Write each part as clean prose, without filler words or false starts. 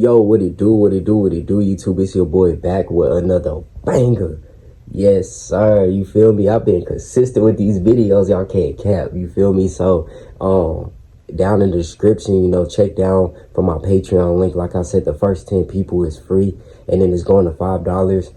Yo, what it do, what it do, what it do, YouTube? It's your boy back with another banger. Yes, sir. You feel me? I've been consistent with these videos. Y'all can't cap. You feel me? So, down in the description, check down for my Patreon link. Like I said, the first 10 people is free, and then it's going to $5.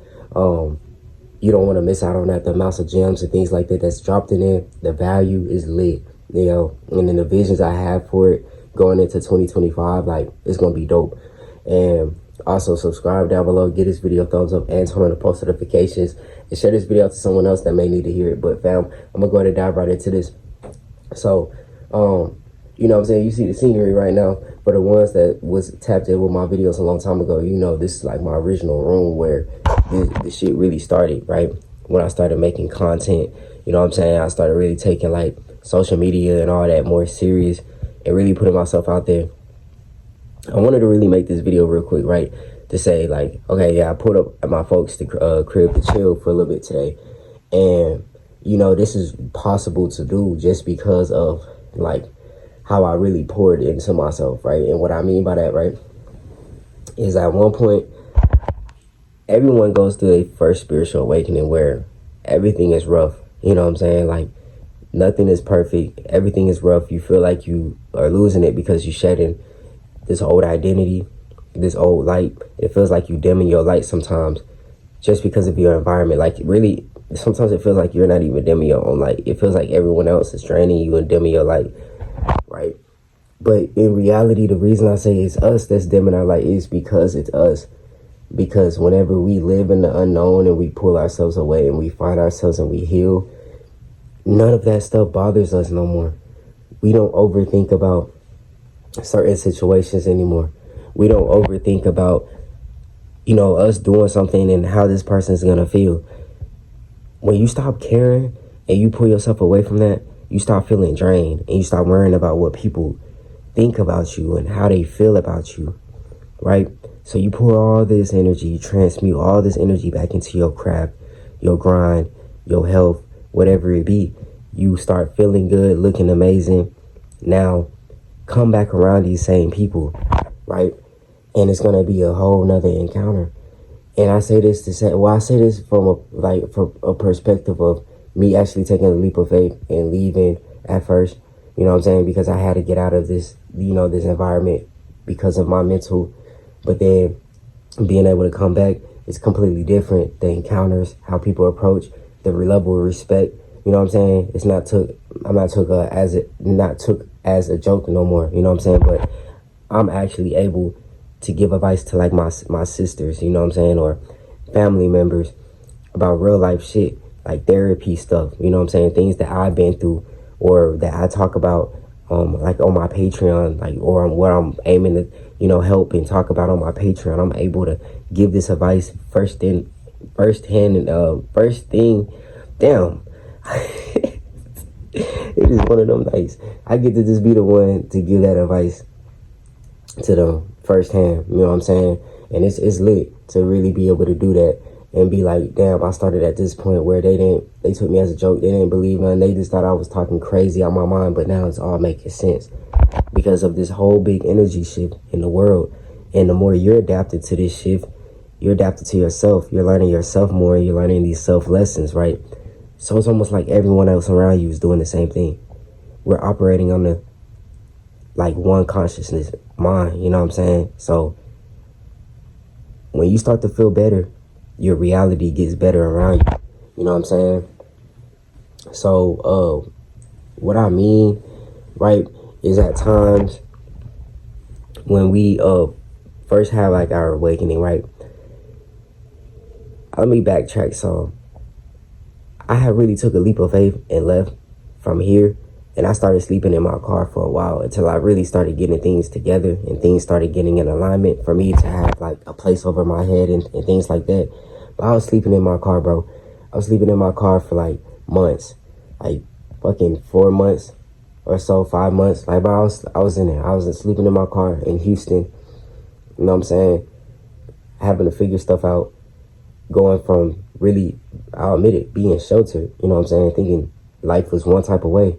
You don't want to miss out on that. The amounts of gems and things like that that's dropped in there, the value is lit, and then the visions I have for it going into 2025, like, it's going to be dope. And also subscribe down below, get this video a thumbs up, and turn on the post notifications, and share this video to someone else that may need to hear it. But fam, I'm gonna go ahead and dive right into this. So, you know what I'm saying, you see the scenery right now. For the ones that was tapped in with my videos a long time ago, this is like my original room where this shit really started, right? When I started making content, you know what I'm saying, I started really taking like social media and all that more serious and really putting myself out there. I wanted to really make this video real quick, right? To say like, okay, yeah, I pulled up at my folks' crib to chill for a little bit today. And, this is possible to do just because of like how I really poured into myself, right? And what I mean by that, right, is at one point, everyone goes through a first spiritual awakening where everything is rough. You know what I'm saying? Like, nothing is perfect. Everything is rough. You feel like you are losing it because you're shedding this old identity, this old light. It feels like you dimming your light sometimes just because of your environment. Like, really, sometimes it feels like you're not even dimming your own light. It feels like everyone else is draining you and dimming your light, right? But in reality, the reason I say it's us that's dimming our light is because it's us. Because whenever we live in the unknown and we pull ourselves away and we find ourselves and we heal, none of that stuff bothers us no more. We don't overthink about certain situations anymore. We don't overthink about, us doing something and how this person's gonna feel. When you stop caring and you pull yourself away from that, you start feeling drained and you start worrying about what people think about you and how they feel about you, right? So you pour all this energy, you transmute all this energy back into your craft, your grind, your health, whatever it be. You start feeling good, looking amazing. Now, come back around these same people, right? And it's gonna be a whole nother encounter. And I say this to say, I say this from a perspective of me actually taking a leap of faith and leaving at first, you know what I'm saying? Because I had to get out of this, this environment because of my mental. But then being able to come back is completely different. The encounters, how people approach, the level of respect, you know what I'm saying? It's not took as a joke no more, you know what I'm saying? But I'm actually able to give advice to like my sisters, you know what I'm saying, or family members about real life shit, like therapy stuff, you know what I'm saying, things that I've been through or that I talk about like on my Patreon, like, or what I'm aiming to, help and talk about on my Patreon. I'm able to give this advice first thing. Damn. It is one of them nights. I get to just be the one to give that advice to them firsthand, you know what I'm saying? And it's lit to really be able to do that and be like, damn, I started at this point where they took me as a joke. They didn't believe me. They just thought I was talking crazy out my mind, but now it's all making sense because of this whole big energy shift in the world. And the more you're adapted to this shift, you're adapted to yourself. You're learning yourself more. You're learning these self lessons, right? So it's almost like everyone else around you is doing the same thing. We're operating on the like one consciousness mind, you know what I'm saying? So when you start to feel better, your reality gets better around you, you know what I'm saying? So what I mean, right, is at times when we first have like our awakening, right? Let me backtrack some. I had really took a leap of faith and left from here, and I started sleeping in my car for a while until I really started getting things together and things started getting in alignment for me to have like a place over my head and things like that. But I was sleeping in my car, bro. I was sleeping in my car for like months, like fucking 4 months or so, 5 months. Like, bro, I was in there. I was sleeping in my car in Houston, you know what I'm saying? Having to figure stuff out, going from really, I'll admit it, being sheltered, you know what I'm saying? Thinking life was one type of way.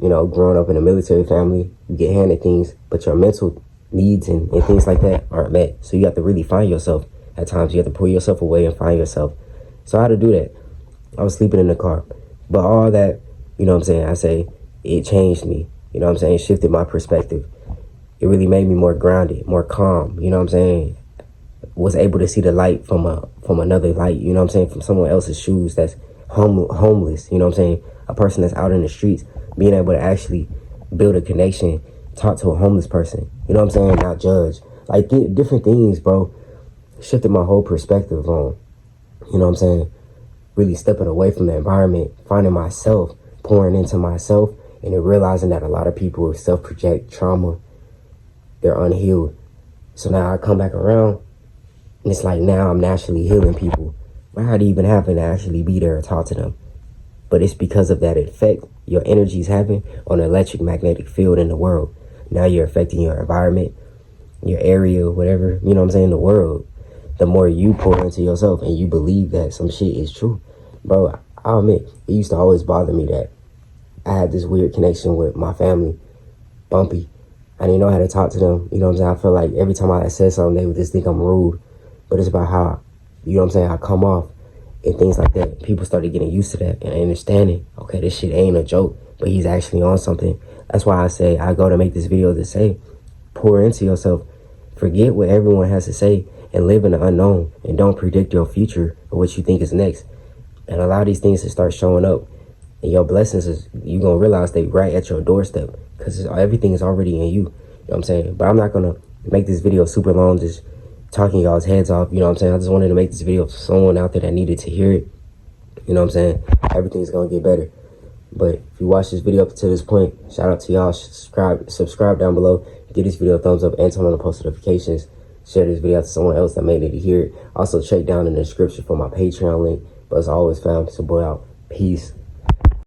Growing up in a military family, you get handed things, but your mental needs and things like that aren't met. So you have to really find yourself. At times you have to pull yourself away and find yourself. So how to do that? I was sleeping in the car. But all that, you know what I'm saying, I say it changed me. You know what I'm saying? It shifted my perspective. It really made me more grounded, more calm. You know what I'm saying? Was able to see the light from another light. You know what I'm saying? From someone else's shoes that's homeless. You know what I'm saying? A person that's out in the streets, being able to actually build a connection, talk to a homeless person. You know what I'm saying? Not judge. Like different things, bro. Shifted my whole perspective on. You know what I'm saying? Really stepping away from the environment, finding myself, pouring into myself, and then realizing that a lot of people self-project trauma. They're unhealed. So now I come back around, and it's like now I'm naturally healing people without even having to actually be there and talk to them. But it's because of that effect your energy is having on the electric magnetic field in the world. Now you're affecting your environment, your area, whatever, you know what I'm saying, the world. The more you pour into yourself and you believe that some shit is true. Bro, I'll admit, it used to always bother me that I had this weird connection with my family, Bumpy. I didn't know how to talk to them. You know what I'm saying? I feel like every time I said something, they would just think I'm rude. But it's about how, you know what I'm saying, I come off and things like that. People started getting used to that and understanding, okay, this shit ain't a joke, but he's actually on something. That's why I say I go to make this video to say, pour into yourself. Forget what everyone has to say and live in the unknown, and don't predict your future or what you think is next. And allow these things to start showing up. And your blessings, is you're going to realize they right at your doorstep, because everything is already in you. You know what I'm saying? But I'm not going to make this video super long, just talking y'all's heads off. You know what I'm saying? I just wanted to make this video for someone out there that needed to hear it. You know what I'm saying? Everything's going to get better. But if you watch this video up to this point, shout out to y'all. Subscribe down below. Give this video a thumbs up and turn on the post notifications. Share this video out to someone else that may need to hear it. Also, check down in the description for my Patreon link. But as always, fam, it's your boy out. Peace.